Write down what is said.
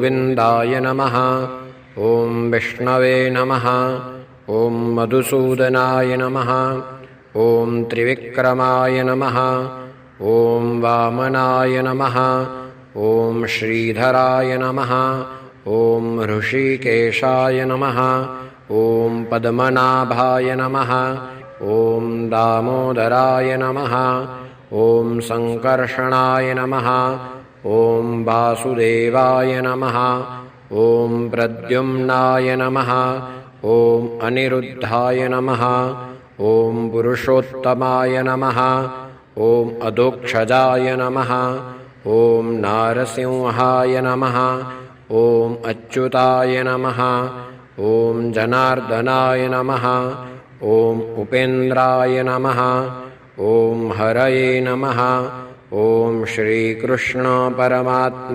गोविन्दाय नमः। ॐ विष्णवे नमः। ॐ मधुसूदनाय नमः। ॐ त्रिविक्रमाय नमः। ॐ वामनाय नमः। ॐ श्रीधराय नमः। ॐ ऋषिकेशाय नमः। ॐ पद्मनाभाय नमः। ॐ दामोदराय नमः। ॐ सङ्कर्षणाय नमः। ॐ वासुदेवाय नमः। ॐ प्रद्युम्नाय नमः। ॐ अनिरुद्धाय नमः। ॐ पुरुषोत्तमाय नमः। ॐ अधोक्षजाय नमः। ॐ नारसिंहाय नमः। ॐ अच्युताय नमः। ॐ जनार्दनाय नमः। ॐ उपेन्द्राय नमः। ॐ हरये नमः। ॐ श्रीकृष्ण परमात्मा